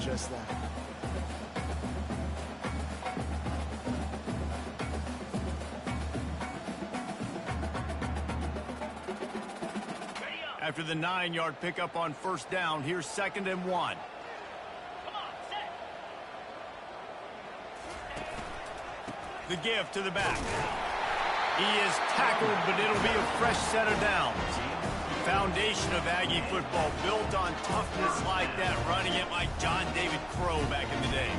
just that. After the 9-yard pickup on first down, here's 2nd and 1. The give to the back. He is tackled, but it'll be a fresh set of downs. Foundation of Aggie football built on toughness like that, running it like John David Crow back in the day.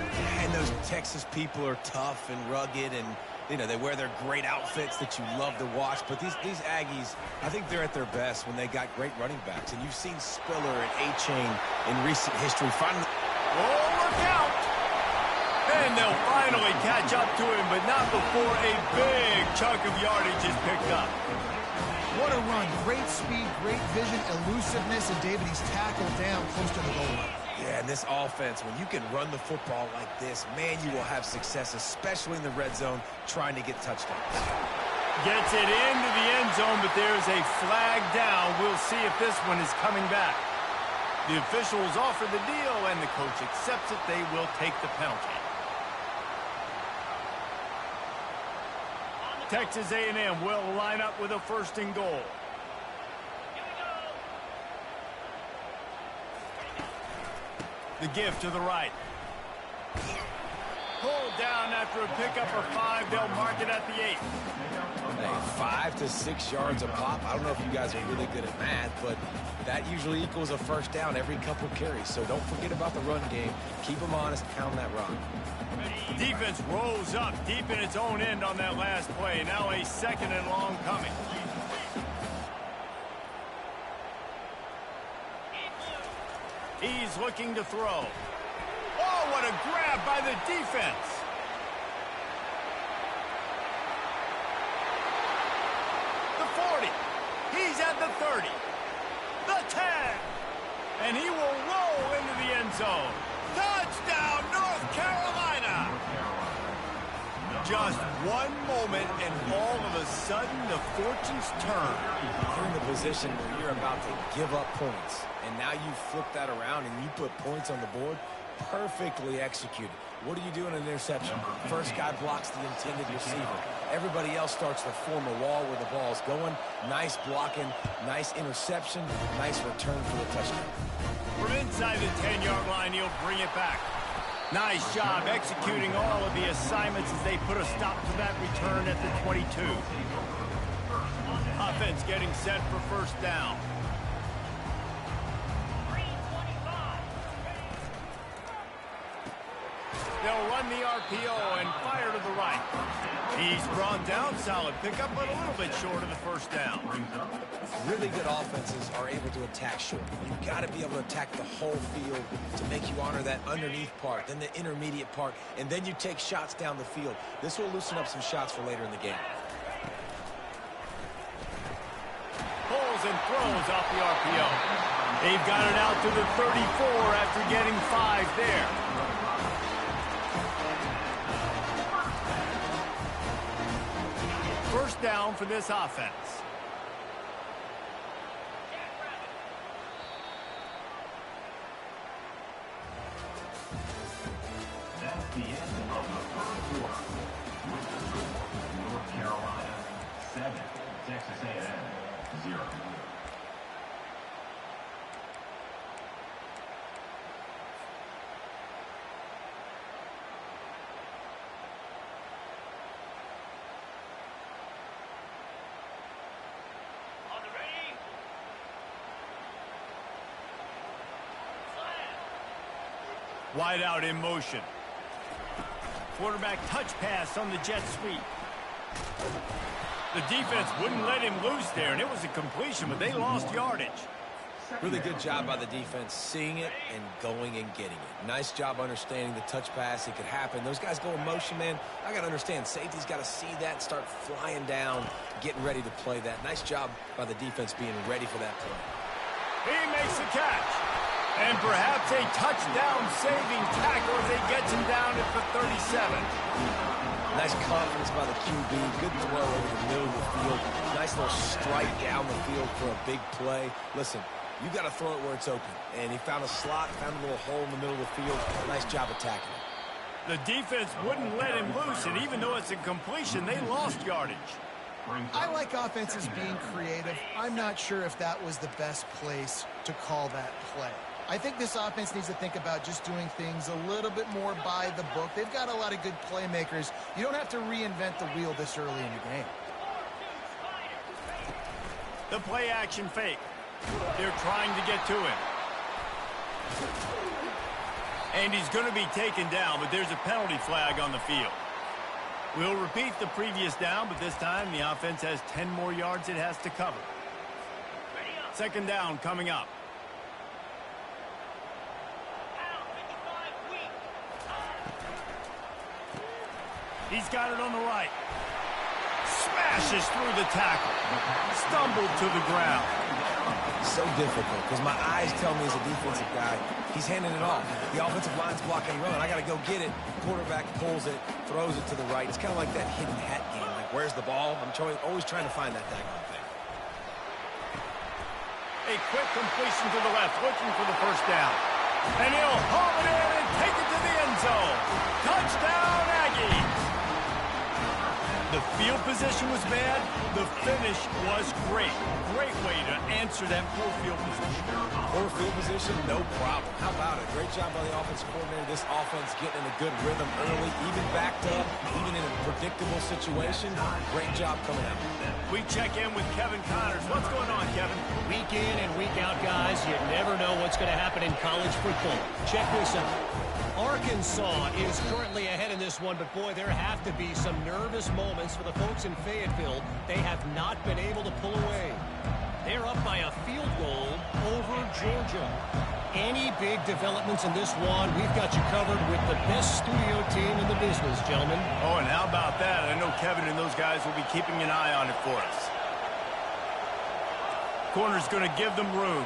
And those Texas people are tough and rugged, and you know, they wear their great outfits that you love to watch. But these Aggies, I think they're at their best when they got great running backs. And you've seen Spiller and A-Chain in recent history. Finally, oh, look out! And they'll finally catch up to him, but not before a big chunk of yardage is picked up. What a run. Great speed, great vision, elusiveness, and David, he's tackled down close to the goal line. Yeah, and this offense, when you can run the football like this, man, you will have success, especially in the red zone, trying to get touchdowns. Gets it into the end zone, but there's a flag down. We'll see if this one is coming back. The officials offer the deal, and the coach accepts it. They will take the penalty. Texas A&M will line up with a 1st and goal. The give to the right. Pulled down after a pickup of 5. They'll mark it at the 8. Hey, 5 to 6 yards a pop. I don't know if you guys are really good at math, but that usually equals a 1st down every couple carries. So don't forget about the run game. Keep them honest, pound that rock. Defense rolls up deep in its own end on that last play. Now a 2nd and long coming. He's looking to throw. Oh, what a grab by the defense. The 40. He's at the 30. The 10. And he will roll into the end zone. Touchdown, North Carolina! Just one moment, and all of a sudden, the fortunes turn. You're in the position where you're about to give up points, and now you flip that around and you put points on the board. Perfectly executed. What do you do in an interception? First guy blocks the intended receiver. Everybody else starts to form a wall where the ball's going. Nice blocking, nice interception, nice return for the touchdown. From inside the 10-yard line, he'll bring it back. Nice job executing all of the assignments as they put a stop to that return at the 22. Offense getting set for 1st down. They'll run the RPO and fire to the right. He's brought down, solid pickup, but a little bit short of the 1st down. Really good offenses are able to attack short. You've got to be able to attack the whole field to make you honor that underneath part, then the intermediate part, and then you take shots down the field. This will loosen up some shots for later in the game. Pulls and throws off the RPO. They've got it out to the 34 after getting 5 there. First down for this offense. That's the end of the 1st quarter. North Carolina 7, Texas A&M 0. Wide out in motion. Quarterback touch pass on the jet sweep. The defense wouldn't let him loose there, and it was a completion, but they lost yardage. Really good job by the defense, seeing it and going and getting it. Nice job understanding the touch pass. It could happen. Those guys go in motion, man. I got to understand, safety's got to see that, start flying down, getting ready to play that. Nice job by the defense being ready for that play. He makes the catch. And perhaps a touchdown-saving tackle as he gets him down at the 37. Nice confidence by the QB. Good throw over the middle of the field. Nice little strike down the field for a big play. Listen, You got to throw it where it's open. And he found a slot, found a little hole in the middle of the field. Nice job attacking it. The defense wouldn't let him loose, and even though it's a completion, they lost yardage. I like offenses being creative. I'm not sure if that was the best place to call that play. I think this offense needs to think about just doing things a little bit more by the book. They've got a lot of good playmakers. You don't have to reinvent the wheel this early in the game. The play action fake. They're trying to get to him. And he's going to be taken down, but there's a penalty flag on the field. We'll repeat the previous down, but this time the offense has 10 more yards it has to cover. Second down coming up. He's got it on the right. Smashes through the tackle. Stumbled to the ground. So difficult because my eyes tell me as a defensive guy, he's handing it off. The offensive line's blocking run. I got to go get it. Quarterback pulls it, throws it to the right. It's kind of like that hidden hat game. Like, where's the ball? I'm always trying to find that daggone thing. A quick completion to the left, looking for the first down. And he'll haul it in and take it to the end zone. Touchdown, Aggies! The field position was bad. The finish was great. Great way to answer that poor field position. Poor field position, no problem. How about it? Great job by the offensive coordinator. This offense getting in a good rhythm early, even backed up, even in a predictable situation. Great job coming out. We check in with Kevin Connors. What's going on, Kevin? Week in and week out, guys, you never know what's going to happen in college football. Check this out. Arkansas is currently ahead in this one, but boy, there have to be some nervous moments for the folks in Fayetteville. They have not been able to pull away. They're up by a field goal over Georgia. Any big developments in this one, we've got you covered with the best studio team in the business, gentlemen. Oh, and how about that? I know Kevin and those guys will be keeping an eye on it for us. Corner's going to give them room.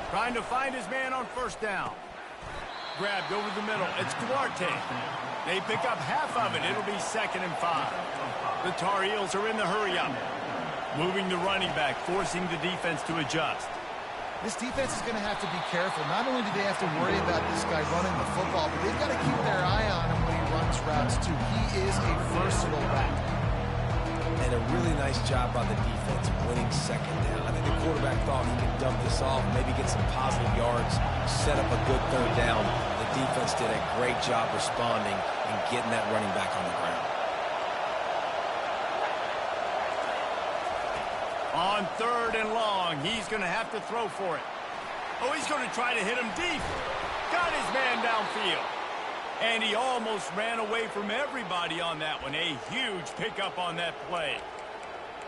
Trying to find his man on first down. Grabbed over the middle. It's Duarte. They pick up half of it. It'll be 2nd and 5. The Tar Heels are in the hurry-up. Moving the running back, forcing the defense to adjust. This defense is going to have to be careful. Not only do they have to worry about this guy running the football, but they've got to keep their eye on him when he runs routes, too. He is a versatile back. And a really nice job by the defense winning second down. I think the quarterback thought he could dump this off, maybe get some positive yards, set up a good third down. The defense did a great job responding and getting that running back on the ground. On 3rd and long, he's going to have to throw for it. Oh, he's going to try to hit him deep. Got his man downfield. And he almost ran away from everybody on that one. A huge pickup on that play.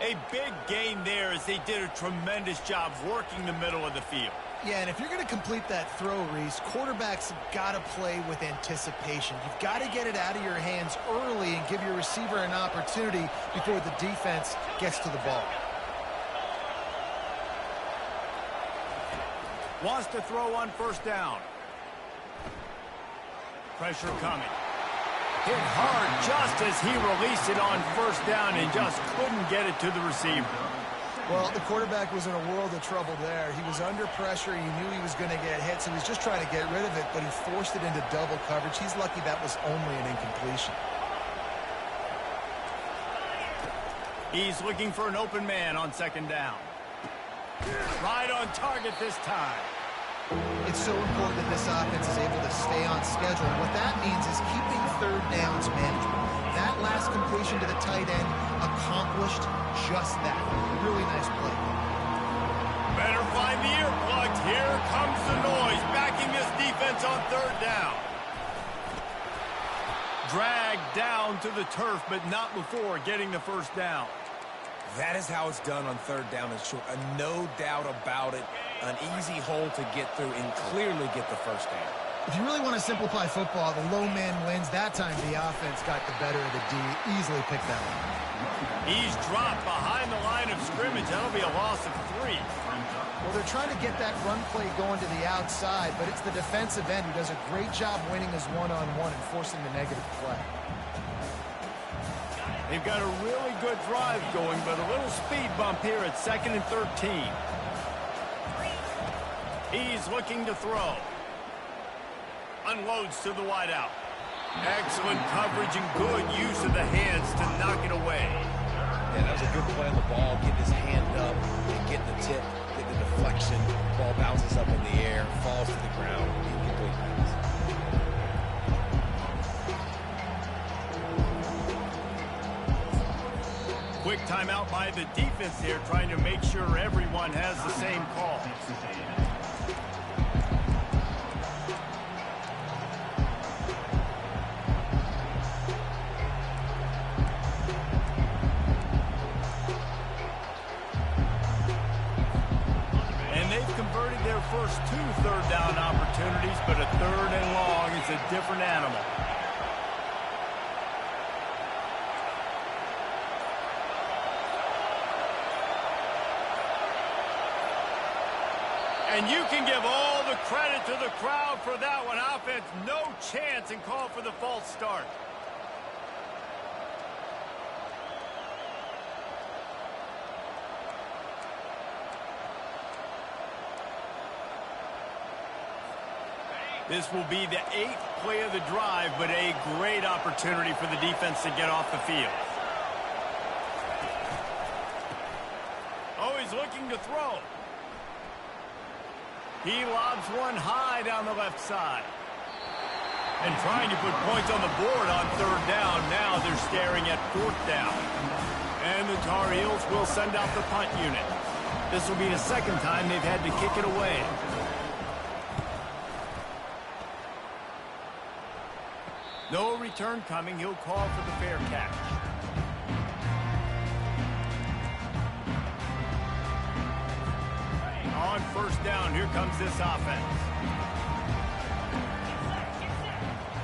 A big gain there as they did a tremendous job working the middle of the field. Yeah, and if you're going to complete that throw, Reese, quarterbacks have got to play with anticipation. You've got to get it out of your hands early and give your receiver an opportunity before the defense gets to the ball. Wants to throw on first down. Pressure coming. Hit hard just as he released it on first down and just couldn't get it to the receiver. Well, the quarterback was in a world of trouble there. He was under pressure. He knew he was going to get hit, so he was just trying to get rid of it, but he forced it into double coverage. He's lucky that was only an incompletion. He's looking for an open man on 2nd down. Right on target this time. It's so important that this offense is able to stay on schedule. And what that means is keeping third downs manageable. That last completion to the tight end accomplished just that. Really nice play. Better find the earplugs. Here comes the noise, backing this defense on 3rd down. Dragged down to the turf, but not before getting the first down. That is how it's done on 3rd down and short. No doubt about it. An easy hole to get through and clearly get the first down. If you really want to simplify football, the low man wins. That time the offense got the better of the D. Easily picked that one. He's dropped behind the line of scrimmage. That'll be a loss of 3. Well, they're trying to get that run play going to the outside, but it's the defensive end who does a great job winning his one-on-one and forcing the negative play. They've got a really good drive going, but a little speed bump here at 2nd and 13. He's looking to throw. Unloads to the wideout. Excellent coverage and good use of the hands to knock it away. Yeah, that was a good play on the ball, getting his hand up, and getting the tip, getting the deflection. Ball bounces up in the air, falls to the ground, incomplete pass. Quick timeout by the defense here, trying to make sure everyone has the same call. And they've converted their first 2 third-down opportunities, but a 3rd and long is a different animal. And you can give all the credit to the crowd for that one. Offense, no chance, and call for the false start. This will be the 8th play of the drive, but a great opportunity for the defense to get off the field. Oh, he's looking to throw. He lobs one high down the left side. And trying to put points on the board on 3rd down. Now they're staring at 4th down. And the Tar Heels will send out the punt unit. This will be the 2nd time they've had to kick it away. No return coming. He'll call for the fair catch. On 1st down, here comes this offense.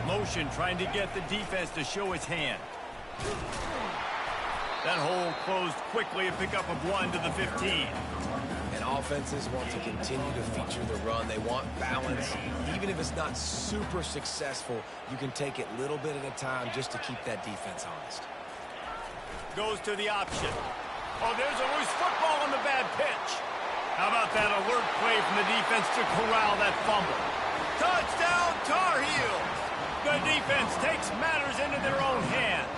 Motion trying to get the defense to show its hand. That hole closed quickly, a pickup of 1 to the 15. And offenses want to continue to feature the run. They want balance. Even if it's not super successful, you can take it little bit at a time just to keep that defense honest. Goes to the option. Oh, there's a loose football on the bad pitch. How about that alert play from the defense to corral that fumble? Touchdown, Tar Heels! The defense takes matters into their own hands.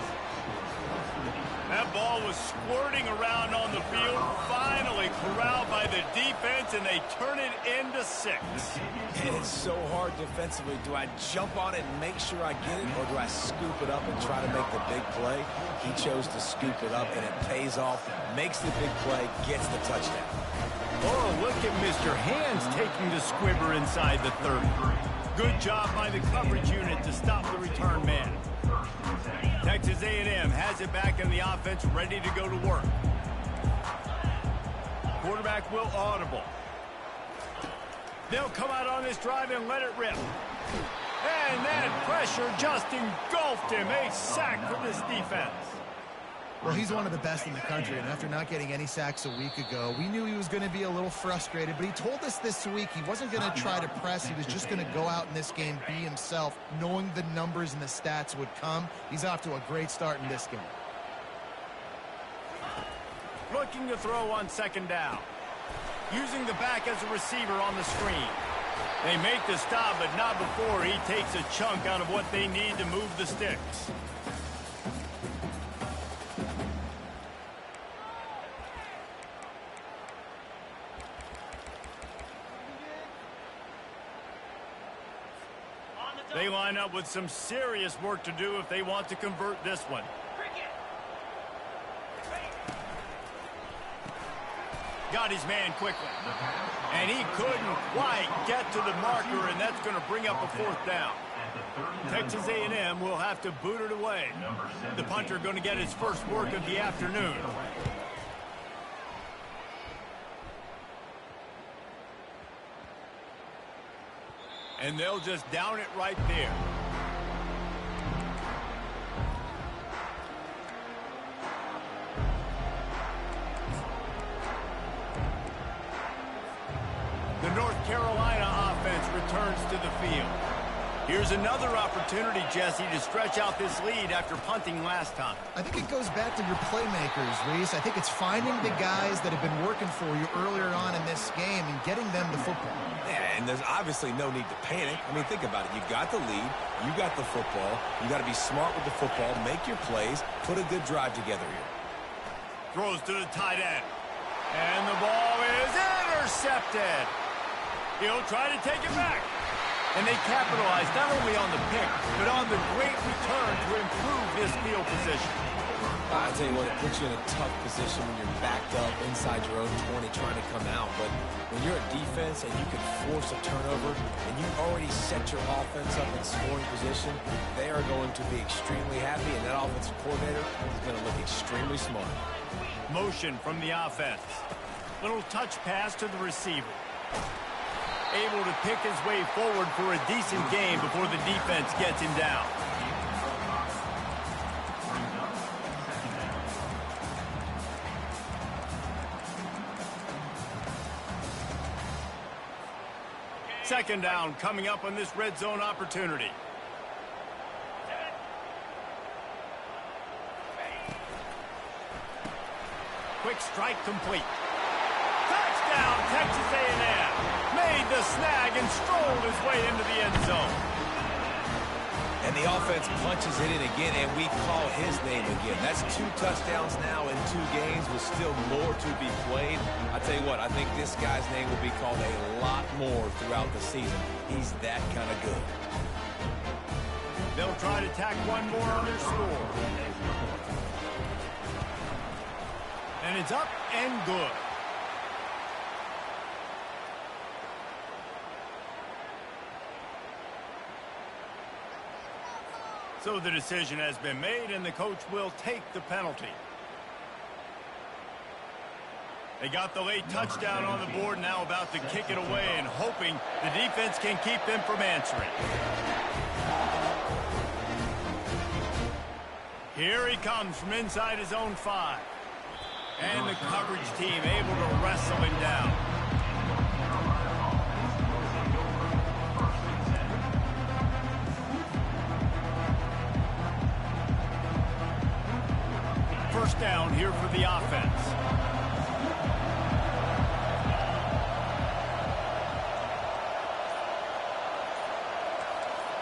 That ball was squirting around on the field, finally corralled by the defense, and they turn it into 6. And it's so hard defensively. Do I jump on it and make sure I get it, or do I scoop it up and try to make the big play? He chose to scoop it up, and it pays off, makes the big play, gets the touchdown. Oh, look at Mr. Hands taking the squibber inside the 30. Good job by the coverage unit to stop the return man. Texas A&M has it back in the offense, ready to go to work. Quarterback will audible. They'll come out on this drive and let it rip. And that pressure just engulfed him. A sack for this defense. Well, he's one of the best in the country, and after not getting any sacks a week ago, we knew he was going to be a little frustrated, but he told us this week he wasn't going to try to press. He was just going to go out in this game, be himself, knowing the numbers and the stats would come. He's off to a great start in this game. Looking to throw on 2nd down. Using the back as a receiver on the screen. They make the stop, but not before he takes a chunk out of what they need to move the sticks. They line up with some serious work to do if they want to convert this one. Got his man quickly. And he couldn't quite get to the marker, and that's going to bring up a 4th down. Texas A&M will have to boot it away. The punter going to get his first work of the afternoon. And they'll just down it right there. The North Carolina offense returns to the field. Here's another opportunity, Jesse, to stretch out this lead after punting last time. I think it goes back to your playmakers, Reese. I think it's finding the guys that have been working for you earlier on in this game and getting them the football. Yeah, and there's obviously no need to panic. I mean, think about it. You got the lead. You got the football. You got to be smart with the football. Make your plays. Put a good drive together here. Throws to the tight end. And the ball is intercepted. He'll try to take it back. And they capitalize not only on the pick, but on the great return to improve this field position. I tell you what, it puts you in a tough position when you're backed up inside your own 20 trying to come out. But when you're a defense and you can force a turnover and you already set your offense up in scoring position, they are going to be extremely happy, and that offensive coordinator is going to look extremely smart. Motion from the offense. Little touch pass to the receiver. Able to pick his way forward for a decent game before the defense gets him down. Second down coming up on this red zone opportunity. Quick strike complete. Touchdown, Texas A&M. Made the snag and strolled his way into the end zone. And the offense punches it in again, and we call his name again. That's 2 touchdowns now in 2 games with still more to be played. I tell you what, I think this guy's name will be called a lot more throughout the season. He's that kind of good. They'll try to tack one more on their score. And it's up and good. So the decision has been made, and the coach will take the penalty. They got the late touchdown on the board, now about to kick it away and hoping the defense can keep them from answering. Here he comes from inside his own 5. And the coverage team able to wrestle him down. First down here for the offense.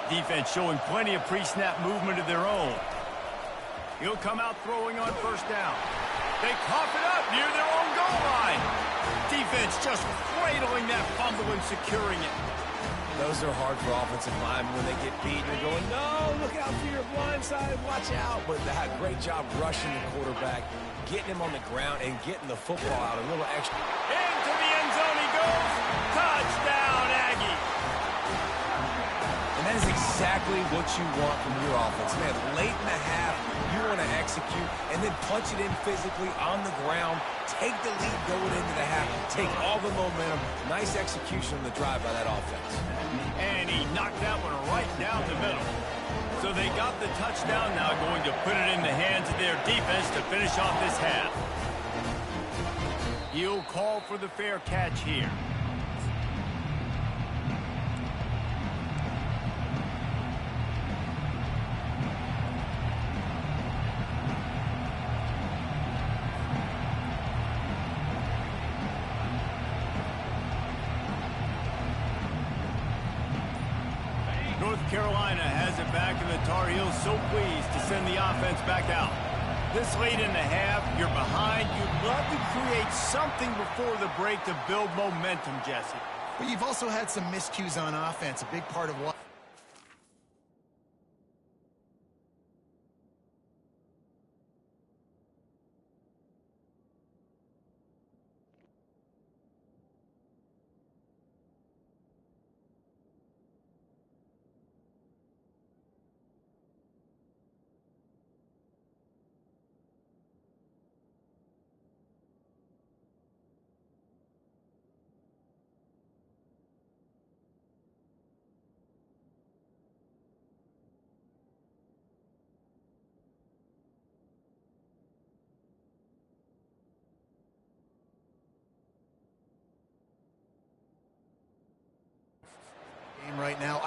Defense showing plenty of pre-snap movement of their own. He'll come out throwing on first down. They cough it up near their own goal line. Defense just cradling that fumble and securing it. Those are hard for offensive linemen when they get beat. You're going, no, look out for your blind side, watch out. But they had a great job rushing the quarterback, getting him on the ground, and getting the football out a little extra. Into the end zone he goes. Touchdown, Aggie. And that is exactly what you want from your offense. Man, late in the half, you want to execute and then punch it in physically on the ground. Take the lead going into the half. Take all the momentum. Nice execution on the drive by that offense. And he knocked that one right down the middle. So they got the touchdown, now going to put it in the hands of their defense to finish off this half. He'll call for the fair catch here. North Carolina has it back, and the Tar Heels so pleased to send the offense back out. This late in the half, you're behind. You'd love to create something before the break to build momentum, Jesse. But you've also had some miscues on offense, a big part of what...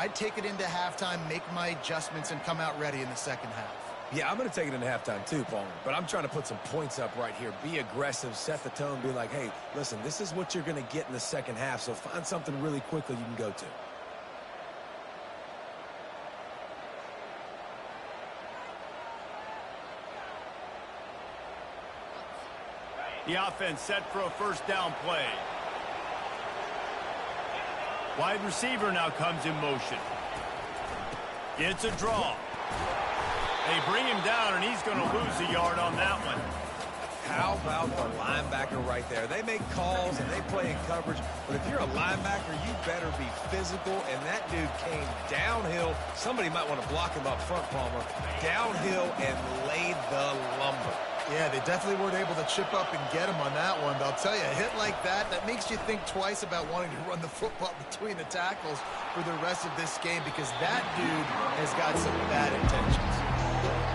I'd take it into halftime, make my adjustments, and come out ready in the second half. Yeah, I'm going to take it into halftime too, Palmer. But I'm trying to put some points up right here. Be aggressive, set the tone, be like, hey, listen, this is what you're going to get in the second half, so find something really quickly you can go to. The offense set for a first down play. Wide receiver now comes in motion. It's a draw. They bring him down, and he's going to lose a yard on that one. How about the linebacker right there? They make calls and they play in coverage, but if you're a linebacker, you better be physical, and that dude came downhill. Somebody might want to block him up front, Palmer. Downhill and laid the lumber. Yeah, they definitely weren't able to chip up and get him on that one. But I'll tell you, a hit like that makes you think twice about wanting to run the football between the tackles for the rest of this game, because that dude has got some bad intentions.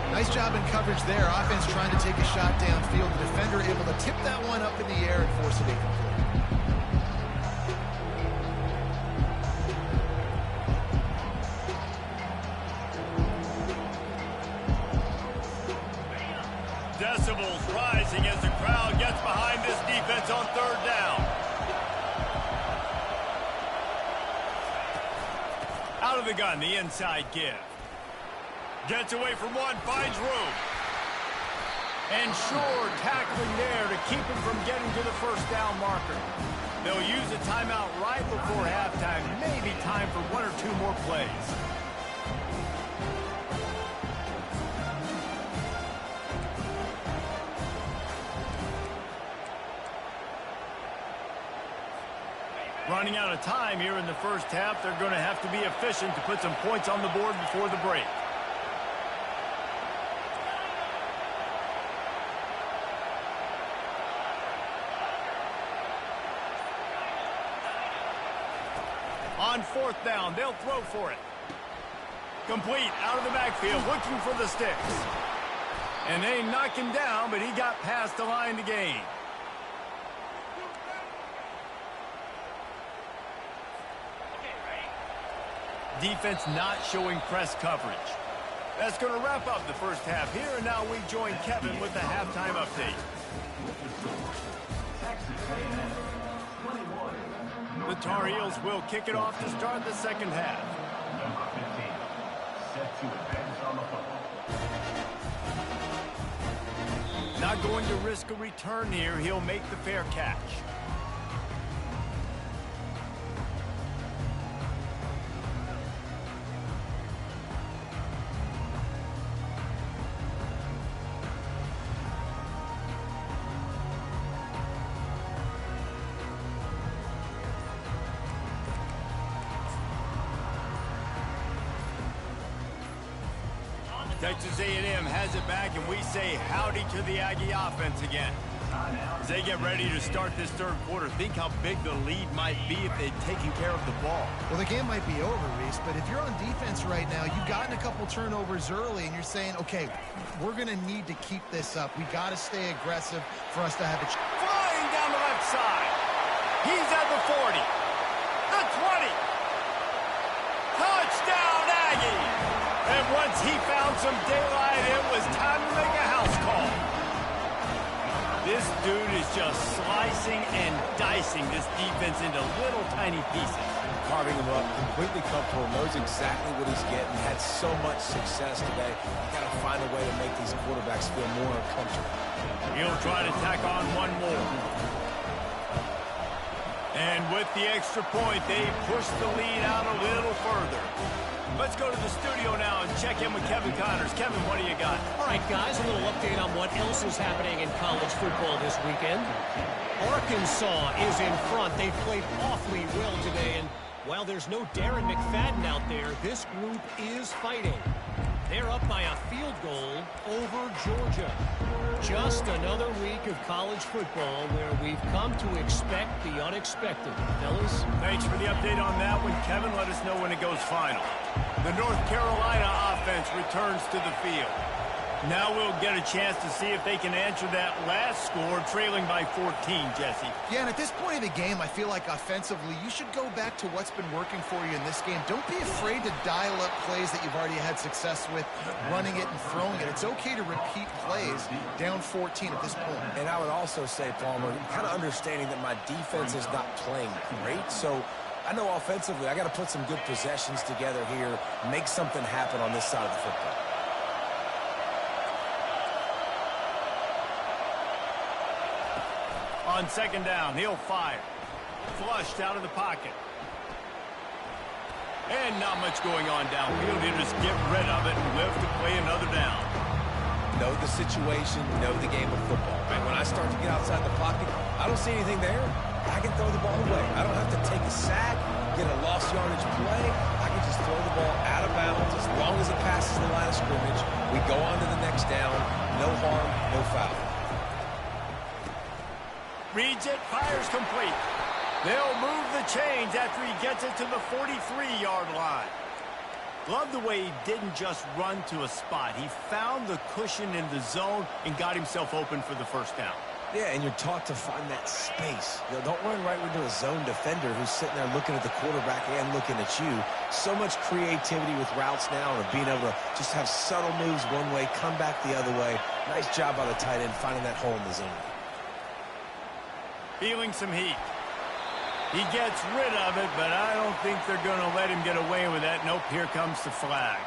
Nice job in coverage there. Offense trying to take a shot downfield. The defender able to tip that one up in the air and force it incomplete. Decibels rising as the crowd gets behind this defense on third down. Out of the gun, the inside give. Gets away from one, finds room. And sure, tackling there to keep him from getting to the first down marker. They'll use a timeout right before halftime. Maybe time for one or two more plays. Running out of time here in the first half. They're going to have to be efficient to put some points on the board before the break. On fourth down, they'll throw for it. Complete out of the backfield, looking for the sticks. And they knock him down, but he got past the line to gain. Defense not showing press coverage. That's going to wrap up the first half here, and now we join Kevin with the halftime update. The Tar Heels will kick it off to start the second half. Number 15, set to advance on the football. Not going to risk a return here. He'll make the fair catch. Texas A&M has it back, and we say howdy to the Aggie offense again. As they get ready to start this third quarter, think how big the lead might be if they'd taken care of the ball. Well, the game might be over, Reese, but if you're on defense right now, you've gotten a couple turnovers early, and you're saying, okay, we're going to need to keep this up. We got to stay aggressive for us to have a chance. Flying down the left side. He's at the 40. The 20. Touchdown, Aggie. And once he found some daylight, it was time to make a house call. This dude is just slicing and dicing this defense into little tiny pieces. Carving him up, completely comfortable, knows exactly what he's getting, had so much success today. You got to find a way to make these quarterbacks feel more uncomfortable. He'll try to tack on one more. And with the extra point, they push the lead out a little further. Let's go to the studio now and check in with Kevin Connors. Kevin, what do you got? All right, guys, a little update on what else is happening in college football this weekend. Arkansas is in front. They've played awfully well today, and while there's no Darren McFadden out there, this group is fighting. They're up by a field goal over Georgia. Just another week of college football where we've come to expect the unexpected. Fellas? Thanks for the update on that one, Kevin. Let us know when it goes final. The North Carolina offense returns to the field. Now we'll get a chance to see if they can answer that last score, trailing by 14, Jesse. Yeah, and at this point in the game, I feel like offensively, you should go back to what's been working for you in this game. Don't be afraid to dial up plays that you've already had success with, running it and throwing it. It's okay to repeat plays down 14 at this point. And I would also say, Palmer, kind of understanding that my defense is not playing great, so I know offensively I got to put some good possessions together here, make something happen on this side of the football. On second down, he'll fire. Flushed out of the pocket. And not much going on downfield. He'll just get rid of it and live to play another down. Know the situation, know the game of football. Right? When I start to get outside the pocket, I don't see anything there. I can throw the ball away. I don't have to take a sack, get a lost yardage play. I can just throw the ball out of bounds as long as it passes the line of scrimmage. We go on to the next down. No harm, no foul. Reads it, fires complete. They'll move the chains after he gets it to the 43-yard line. Love the way he didn't just run to a spot. He found the cushion in the zone and got himself open for the first down. Yeah, and you're taught to find that space. You know, don't run right into a zone defender who's sitting there looking at the quarterback and looking at you. So much creativity with routes now and being able to just have subtle moves one way, come back the other way. Nice job by the tight end finding that hole in the zone. Feeling some heat. He gets rid of it, but I don't think they're going to let him get away with that. Nope, here comes the flag.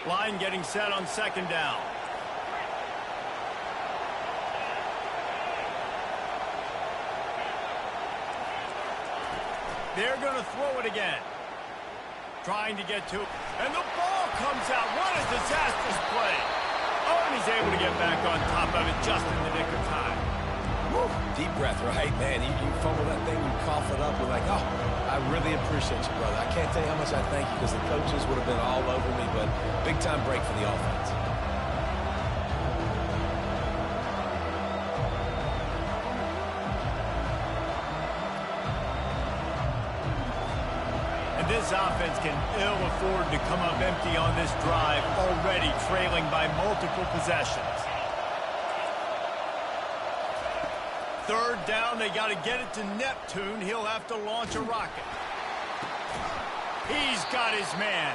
Line getting set on second down. They're going to throw it again. Trying to get to it. And the ball comes out. What a disastrous play. Oh, and he's able to get back on top of it just in the nick of time. Woo. Deep breath, right, man? You fumble that thing, you cough it up. You're like, oh, I really appreciate you, brother. I can't tell you how much I thank you because the coaches would have been all over me, but big-time break for the offense. This offense can ill afford to come up empty on this drive, already trailing by multiple possessions. Third down, they got to get it to Neptune. He'll have to launch a rocket. He's got his man.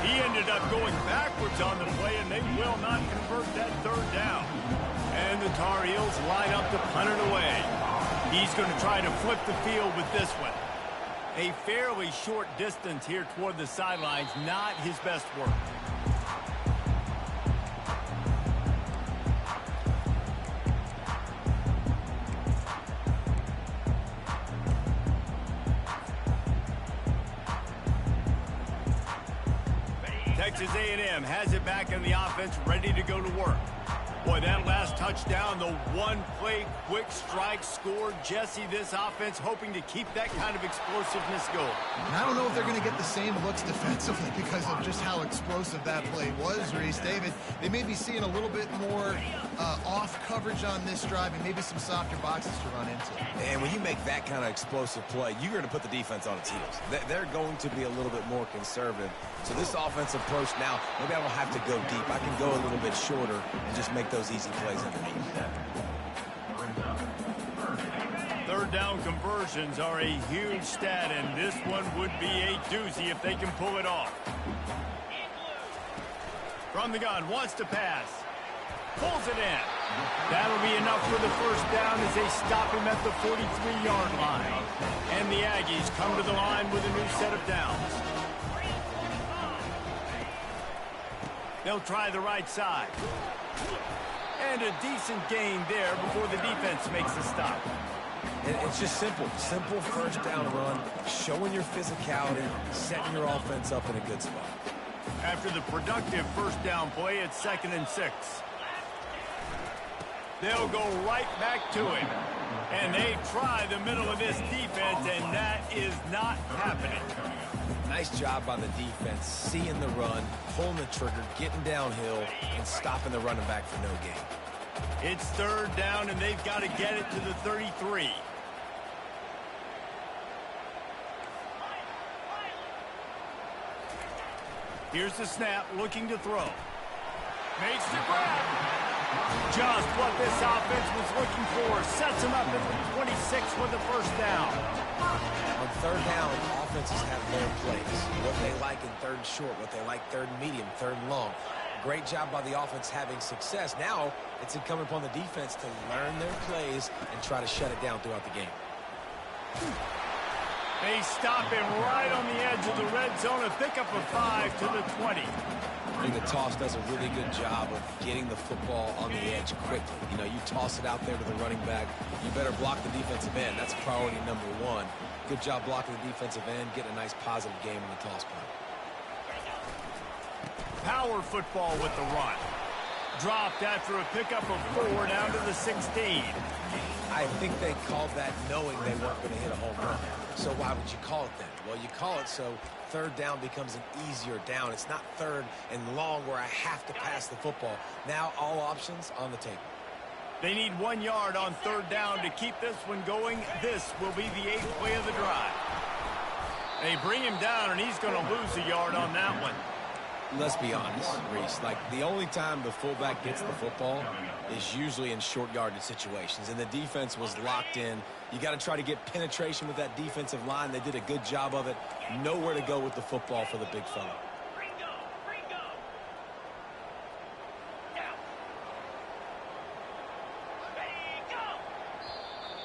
He ended up going backwards on the play, and they will not convert that third down. And the Tar Heels line up to punt it away. He's going to try to flip the field with this one. A fairly short distance here toward the sidelines, not his best work. Texas A&M has it back in the offense, ready to go to work. Boy, that last touchdown, the one-play quick strike score. Jesse, this offense hoping to keep that kind of explosiveness going. And I don't know if they're going to get the same looks defensively because of just how explosive that play was, Reese. David, they may be seeing a little bit more off coverage on this drive and maybe some softer boxes to run into. And when you make that kind of explosive play, you're going to put the defense on its heels. They're going to be a little bit more conservative. So this offensive approach now, maybe I don't have to go deep. I can go a little bit shorter and just make those easy plays underneath. Third down conversions are a huge stat, and this one would be a doozy if they can pull it off. From the gun, wants to pass. Pulls it in. That'll be enough for the first down as they stop him at the 43-yard line. And the Aggies come to the line with a new set of downs. They'll try the right side. And a decent gain there before the defense makes a stop. It's just simple. Simple first down run, showing your physicality, setting your offense up in a good spot. After the productive first down play, it's 2nd and 6. They'll go right back to him. And they try the middle of this defense, and that is not happening. Nice job by the defense, seeing the run, pulling the trigger, getting downhill, and stopping the running back for no gain. It's third down, and they've got to get it to the 33. Here's the snap, looking to throw. Makes the grab. Just what this offense was looking for. Sets him up at the 26 with the first down. On third down, offenses have their plays. What they like in third and short, what they like third and medium, third and long. Great job by the offense having success. Now it's incumbent upon the defense to learn their plays and try to shut it down throughout the game. They stop him right on the edge of the red zone. A pickup of 5 to the 20. I think the toss does a really good job of getting the football on the edge quickly. You know, you toss it out there to the running back. You better block the defensive end. That's priority number one. Good job blocking the defensive end, getting a nice positive game in the toss point. Power football with the run. Dropped after a pickup of 4 down to the 16. I think they called that knowing they weren't going to hit a home run. So why would you call it then? Well, you call it so third down becomes an easier down. It's not third and long where I have to pass the football. Now all options on the table. They need 1 yard on third down to keep this one going. This will be the 8th play of the drive. They bring him down, and he's going to lose a yard on that one. Let's be honest, Reese. Like, the only time the fullback gets the football is usually in short yardage situations, and the defense was locked in. You got to try to get penetration with that defensive line. They did a good job of it. Nowhere to go with the football for the big fella.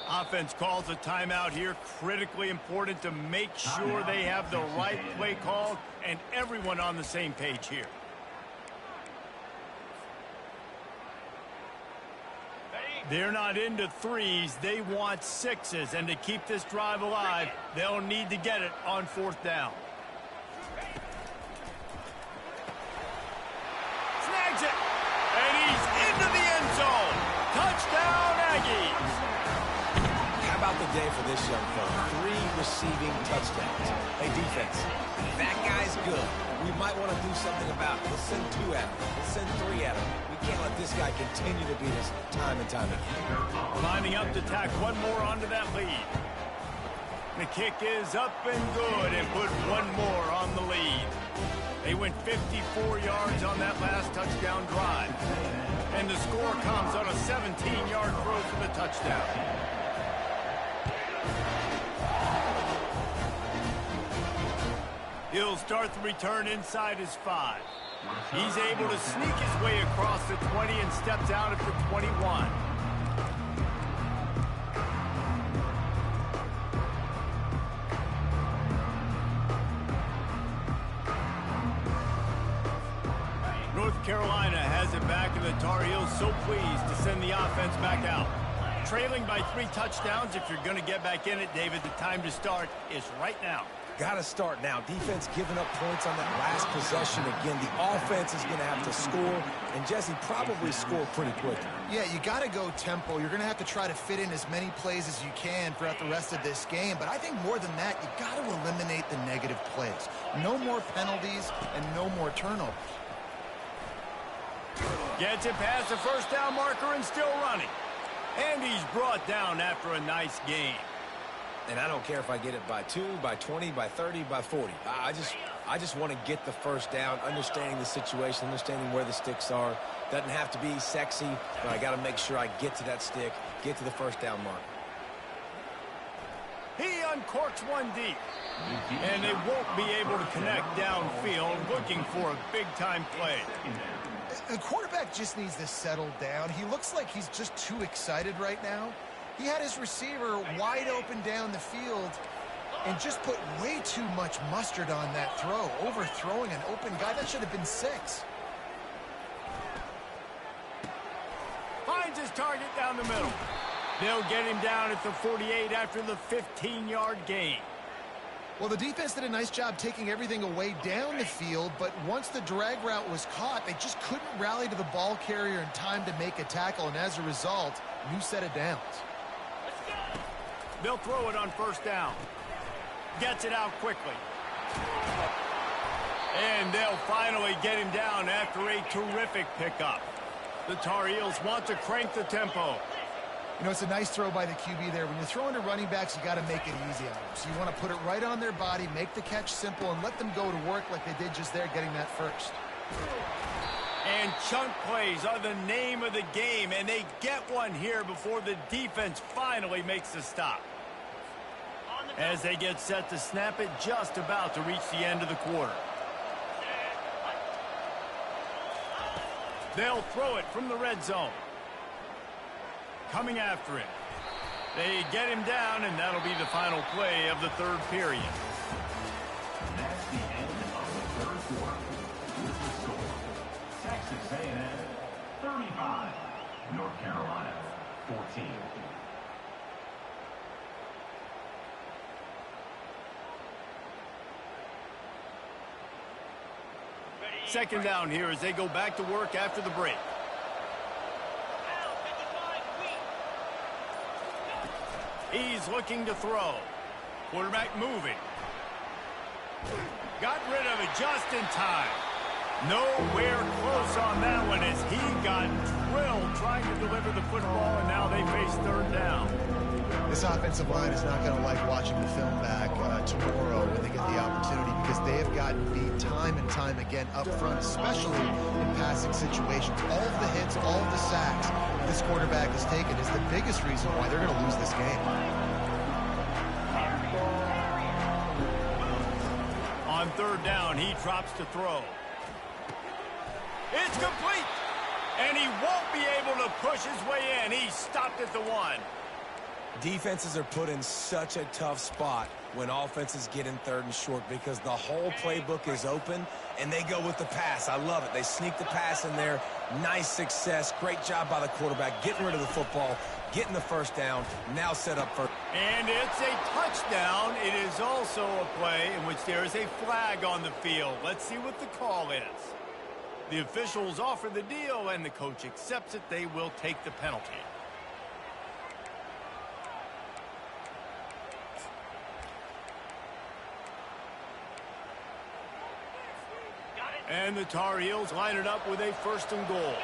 Offense calls a timeout here. Critically important to make sure they have the right play called and everyone on the same page here. They're not into threes. They want sixes. And to keep this drive alive, they'll need to get it on fourth down. Snags it. And he's into the end zone. Touchdown, Aggies. How about the day for this young fella? 3 receiving touchdowns. Hey, defense, that guy's good. We might want to do something about it. Let's send 2 at him. Let's send 3 at him. We can't let this guy continue to beat us time and time again. Lining up to tack one more onto that lead. The kick is up and good and put one more on the lead. They went 54 yards on that last touchdown drive. And the score comes on a 17-yard throw for the touchdown. He'll start the return inside his 5. He's able to sneak his way across the 20 and steps out at the 21. North Carolina has it back, and the Tar Heels so pleased to send the offense back out. Trailing by 3 touchdowns, if you're going to get back in it, David, the time to start is right now. Got to start now. Defense giving up points on that last possession. Again, the offense is going to have to score, and Jesse probably score pretty quickly. Yeah, you got to go tempo. You're going to have to try to fit in as many plays as you can throughout the rest of this game. But I think more than that, you got to eliminate the negative plays. No more penalties and no more turnovers. Gets it past the first down marker and still running. And he's brought down after a nice game. And I don't care if I get it by 2, by 20, by 30, by 40. I just want to get the first down, understanding the situation, understanding where the sticks are. Doesn't have to be sexy, but I got to make sure I get to that stick, get to the first down mark. He uncorks one deep. And they won't be able to connect downfield, looking for a big-time play. The quarterback just needs to settle down. He looks like he's just too excited right now. He had his receiver wide open down the field and just put way too much mustard on that throw, overthrowing an open guy. That should have been 6. Finds his target down the middle. They'll get him down at the 48 after the 15-yard gain. Well, the defense did a nice job taking everything away down the field, but once the drag route was caught, they just couldn't rally to the ball carrier in time to make a tackle, and as a result, new set of downs. They'll throw it on first down. Gets it out quickly. And they'll finally get him down after a terrific pickup. The Tar Heels want to crank the tempo. You know, it's a nice throw by the QB there. When you're throwing to running backs, you got to make it easy on them. So you want to put it right on their body, make the catch simple, and let them go to work like they did just there, getting that first. And chunk plays are the name of the game, and they get one here before the defense finally makes the stop. As they get set to snap it, just about to reach the end of the quarter. They'll throw it from the red zone. Coming after him. They get him down, and that'll be the final play of the third period. That's the end of the third quarter. With the score, Texas A&M 35, North Carolina 14. Second down here as they go back to work after the break. He's looking to throw. Quarterback moving. Got rid of it just in time. Nowhere close on that one as he got drilled trying to deliver the football, and now they face third down. This offensive line is not going to like watching the film back tomorrow when they get the opportunity, because they have gotten beat time and time again up front, especially in passing situations. All of the hits, all of the sacks this quarterback has taken is the biggest reason why they're going to lose this game. On third down, he drops to throw. It's complete, and he won't be able to push his way in. He stopped at the 1. Defenses are put in such a tough spot when offenses get in third and short because the whole playbook is open and they go with the pass. I love it. They sneak the pass in there. Nice success. Great job by the quarterback getting rid of the football, getting the first down, now set up for... And it's a touchdown. It is also a play in which there is a flag on the field. Let's see what the call is. The officials offer the deal and the coach accepts it. They will take the penalty. And the Tar Heels line it up with a first and goal.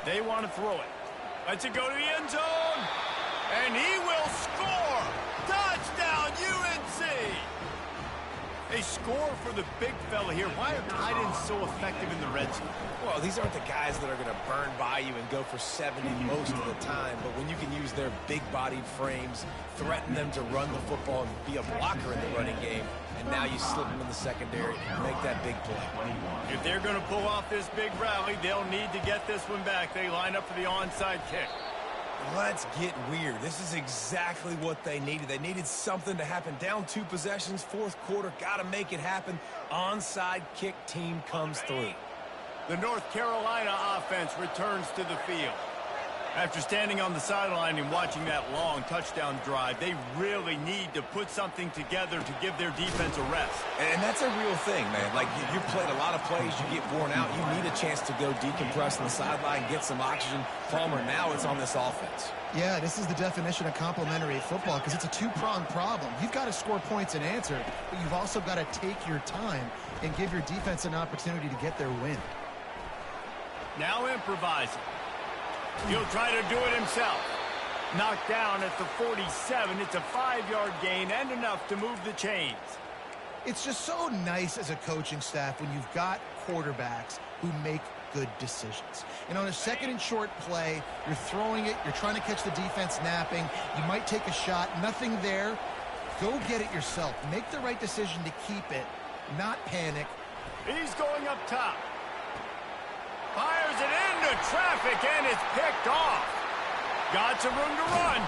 They want to throw it. Lets it go to the end zone. And he will score. Touchdown, UNC. A score for the big fella here. Why are tight ends so effective in the red zone? Well, these aren't the guys that are going to burn by you and go for 70 most of the time, but when you can use their big-bodied frames, threaten them to run the football and be a blocker in the running game, and now you slip them in the secondary and make that big play. If they're going to pull off this big rally, they'll need to get this one back. They line up for the onside kick. Let's get weird. This is exactly what they needed. They needed something to happen. Down 2 possessions, fourth quarter, got to make it happen. Onside kick team comes through. The North Carolina offense returns to the field. After standing on the sideline and watching that long touchdown drive, they really need to put something together to give their defense a rest. And that's a real thing, man. Like, you've played a lot of plays, you get worn out, you need a chance to go decompress on the sideline, get some oxygen. Palmer, now it's on this offense. Yeah, this is the definition of complementary football, because it's a two-pronged problem. You've got to score points and answer, but you've also got to take your time and give your defense an opportunity to get their win. Now improvising. He'll try to do it himself. Knocked down at the 47. It's a 5-yard gain and enough to move the chains. It's just so nice as a coaching staff when you've got quarterbacks who make good decisions. And on a second and short play, you're throwing it, you're trying to catch the defense napping, you might take a shot, nothing there. Go get it yourself. Make the right decision to keep it, not panic. He's going up top. Fires it into traffic, and it's picked off. Got some room to run.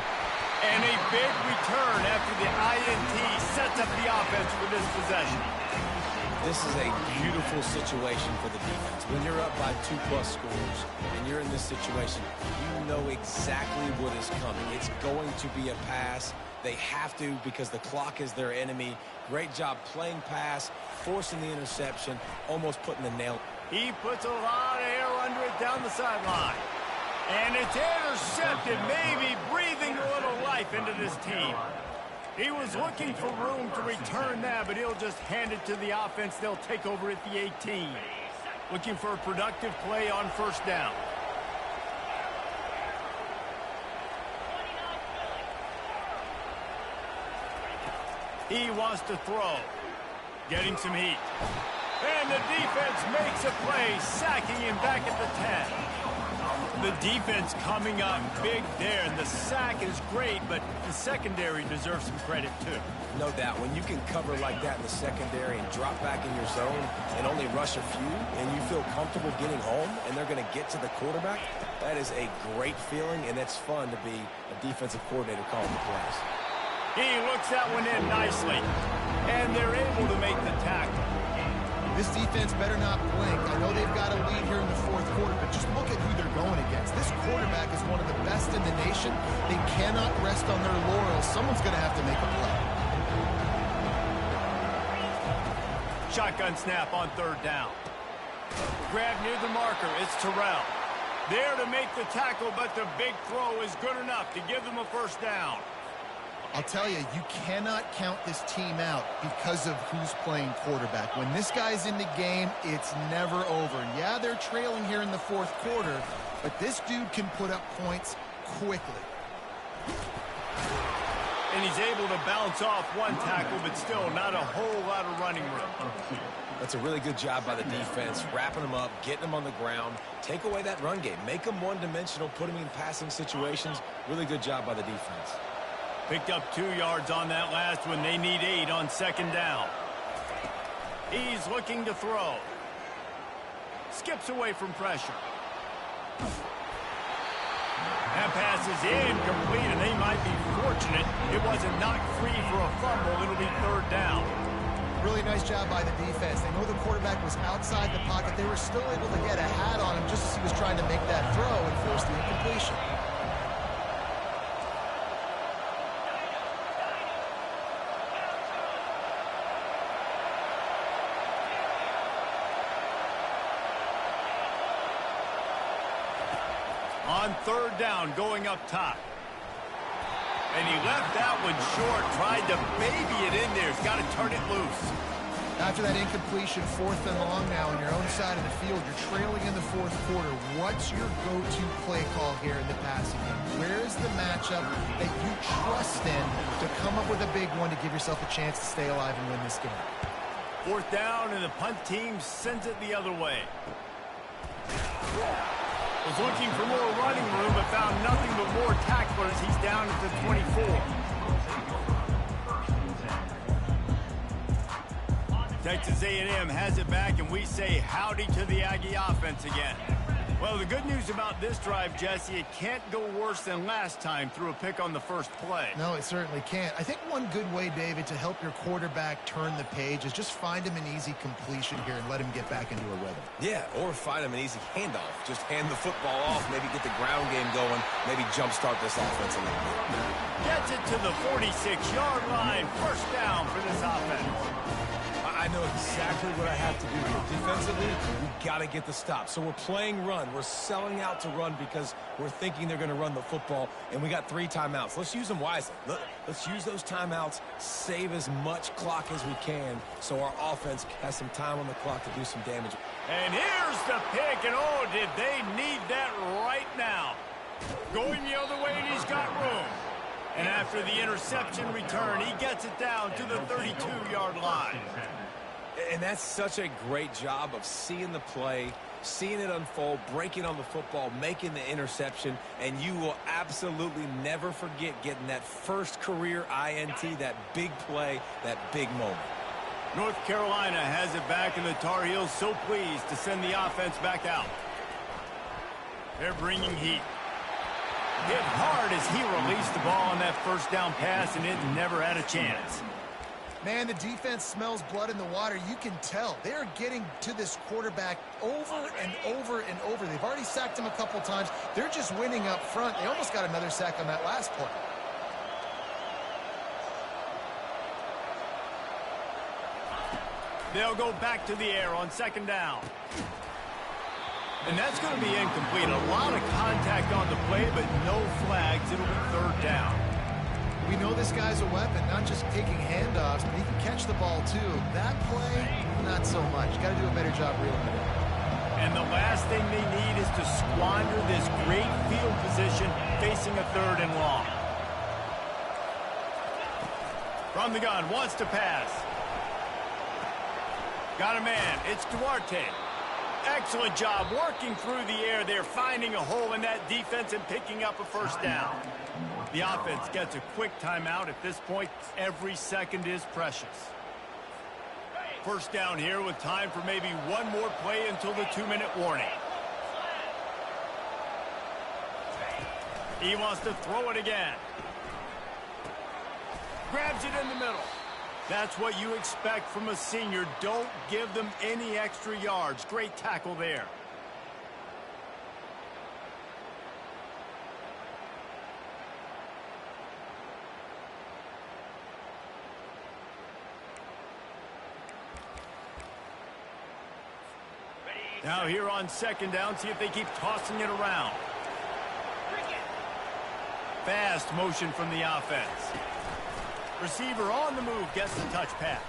And a big return after the INT sets up the offense for this possession. This is a beautiful situation for the defense. When you're up by 2+ scores and you're in this situation, you know exactly what is coming. It's going to be a pass. They have to, because the clock is their enemy. Great job playing pass, forcing the interception, almost putting the nail. He puts a lot of air under it down the sideline. And it's intercepted, maybe breathing a little life into this team. He was looking for room to return that, but he'll just hand it to the offense. They'll take over at the 18. Looking for a productive play on first down. He wants to throw. Getting some heat. And the defense makes a play, sacking him back at the 10. The defense coming up big there, and the sack is great, but the secondary deserves some credit too. No doubt. When you can cover like that in the secondary and drop back in your zone and only rush a few, and you feel comfortable getting home, and they're going to get to the quarterback, that is a great feeling, and it's fun to be a defensive coordinator calling the plays. He looks that one in nicely, and they're able to make the tackle. This defense better not blink. I know they've got a lead here in the fourth quarter, but just look at who they're going against. This quarterback is one of the best in the nation. They cannot rest on their laurels. Someone's going to have to make a play. Shotgun snap on third down. Grab near the marker. It's Terrell. There to make the tackle, but the big throw is good enough to give them a first down. I'll tell you, you cannot count this team out because of who's playing quarterback. When this guy's in the game, it's never over. And yeah, they're trailing here in the fourth quarter, but this dude can put up points quickly. And he's able to bounce off one tackle, but still not a whole lot of running room. That's a really good job by the defense, wrapping them up, getting them on the ground, take away that run game, make them one-dimensional, put them in passing situations. Really good job by the defense. Picked up 2 yards on that last one. They need 8 on second down. He's looking to throw. Skips away from pressure. That pass is incomplete, and they might be fortunate it wasn't knocked free for a fumble. It'll be third down. Really nice job by the defense. They know the quarterback was outside the pocket. They were still able to get a hat on him just as he was trying to make that throw and force the incompletion. On third down, going up top. And he left that one short, tried to baby it in there. He's got to turn it loose. After that incompletion, 4th and long now on your own side of the field, you're trailing in the fourth quarter. What's your go-to play call here in the passing game? Where's the matchup that you trust in to come up with a big one to give yourself a chance to stay alive and win this game? 4th down, and the punt team sends it the other way. Was looking for more running room, but found nothing but more tacklers. He's down at the 24. Texas A&M has it back, and we say howdy to the Aggie offense again. Well, the good news about this drive, Jesse, it can't go worse than last time through a pick on the first play. No, it certainly can't. I think one good way, David, to help your quarterback turn the page is just find him an easy completion here and let him get back into a rhythm. Yeah, or find him an easy handoff. Just hand the football off, maybe get the ground game going, maybe jumpstart this offense a little bit. Gets it to the 46-yard line. First down for this offense. I know exactly what I have to do here. Defensively, we've got to get the stop. So we're playing run. We're selling out to run because we're thinking they're going to run the football, and we got 3 timeouts. Let's use them wisely. Let's use those timeouts, save as much clock as we can so our offense has some time on the clock to do some damage. And here's the pick, and oh, did they need that right now. Going the other way, and he's got room. And after the interception return, he gets it down to the 32-yard line. And that's such a great job of seeing the play, seeing it unfold, breaking on the football, making the interception, and you will absolutely never forget getting that first career INT, that big play, that big moment. North Carolina has it back, and the Tar Heels so pleased to send the offense back out. They're bringing heat. Hit hard as he released the ball on that first down pass, and it never had a chance. Man, the defense smells blood in the water. You can tell. They're getting to this quarterback over and over and over. They've already sacked him a couple times. They're just winning up front. They almost got another sack on that last play. They'll go back to the air on second down. And that's going to be incomplete. A lot of contact on the play, but no flags. It'll be third down. We know this guy's a weapon, not just taking handoffs, but he can catch the ball too. That play, not so much. Got to do a better job reeling it in. And the last thing they need is to squander this great field position facing a 3rd and long. From the gun, wants to pass. Got a man. It's Duarte. Excellent job working through the air there, finding a hole in that defense and picking up a 1st down. The offense gets a quick timeout. At this point, every second is precious. 1st down here with time for maybe one more play until the 2-minute warning. He wants to throw it again. Grabs it in the middle. That's what you expect from a senior. Don't give them any extra yards. Great tackle there. Now here on 2nd down, see if they keep tossing it around. Fast motion from the offense. Receiver on the move, gets the touch pass.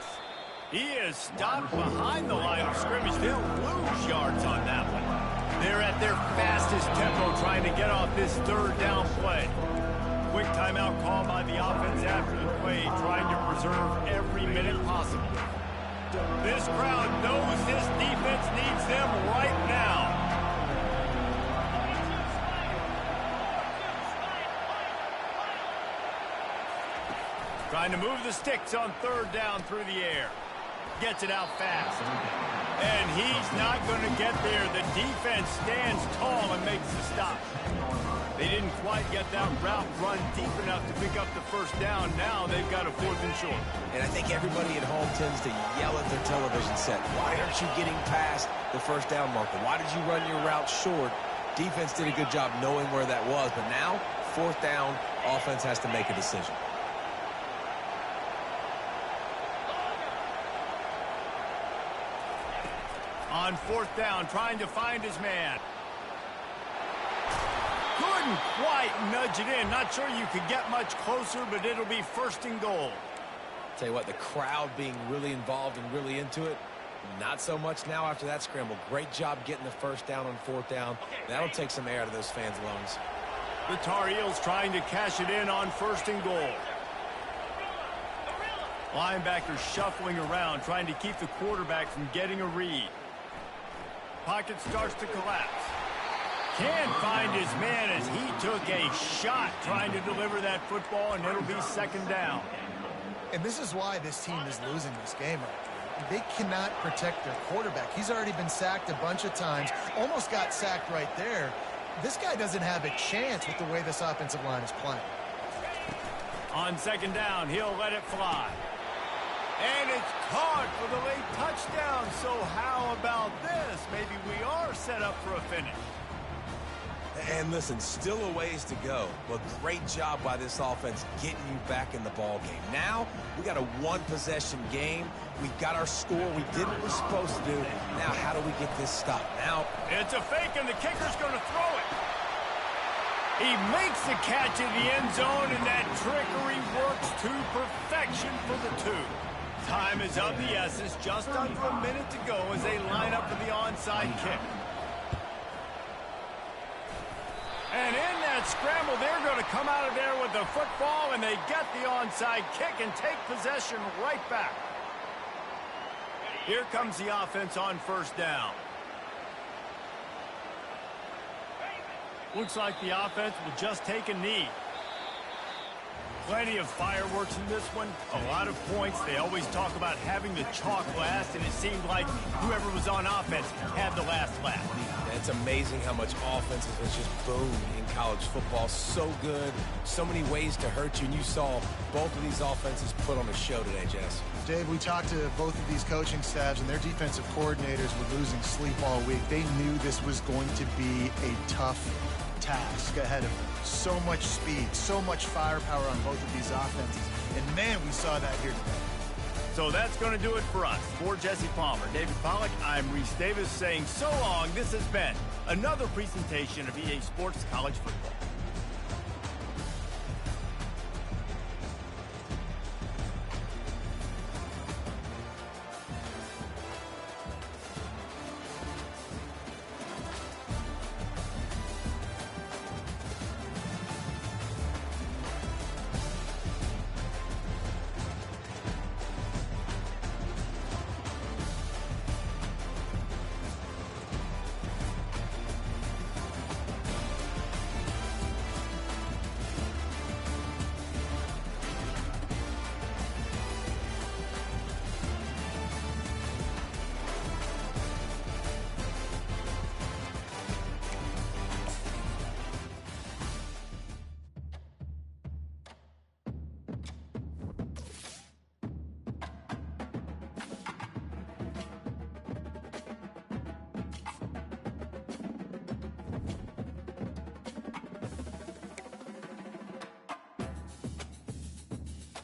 He is stopped behind the line of scrimmage. They'll lose yards on that one. They're at their fastest tempo trying to get off this 3rd down play. Quick timeout call by the offense after the play, trying to preserve every minute possible. This crowd knows this defense needs them right now. Trying to move the sticks on 3rd down through the air. Gets it out fast. And he's not going to get there. The defense stands tall and makes the stop. They didn't quite get that route run deep enough to pick up the 1st down. Now they've got a 4th and short. And I think everybody at home tends to yell at their television set. Why aren't you getting past the 1st down marker? Why did you run your route short? Defense did a good job knowing where that was. But now, 4th down, offense has to make a decision. On 4th down, trying to find his man. Couldn't quite nudge it in. Not sure you could get much closer, but it'll be 1st and goal. Tell you what, the crowd being really involved and really into it, not so much now after that scramble. Great job getting the 1st down on 4th down. That'll take some air out of those fans' lungs. The Tar Heels trying to cash it in on 1st and goal. Linebackers shuffling around, trying to keep the quarterback from getting a read. Pocket starts to collapse. Can't find his man as he took a shot trying to deliver that football, and it'll be 2nd down. And this is why this team is losing this game right now. They cannot protect their quarterback. He's already been sacked a bunch of times, almost got sacked right there. This guy doesn't have a chance with the way this offensive line is playing. On 2nd down, he'll let it fly. And it's caught for the late touchdown. So how about this? Maybe we are set up for a finish. And listen, still a ways to go, but great job by this offense getting you back in the ball game. Now, we got a 1-possession game. We got our score. We did what we're supposed to do. Now, how do we get this stopped? Now, it's a fake, and the kicker's going to throw it. He makes the catch in the end zone, and that trickery works to perfection for the 2. Time is of the essence. Just under a minute to go as they line up for the onside kick. And in that scramble, they're going to come out of there with the football, and they get the onside kick and take possession right back. Here comes the offense on 1st down. Looks like the offense will just take a knee. Plenty of fireworks in this one, a lot of points. They always talk about having the chalk last, and it seemed like whoever was on offense had the last laugh. It's amazing how much offense has just boomed in college football. So good, so many ways to hurt you, and you saw both of these offenses put on a show today, Jess. Dave, we talked to both of these coaching staffs, and their defensive coordinators were losing sleep all week. They knew this was going to be a tough task ahead of them. So much speed, so much firepower on both of these offenses. And, man, we saw that here today. So that's going to do it for us. For Jesse Palmer, David Pollack, I'm Reese Davis saying so long. This has been another presentation of EA Sports College Football.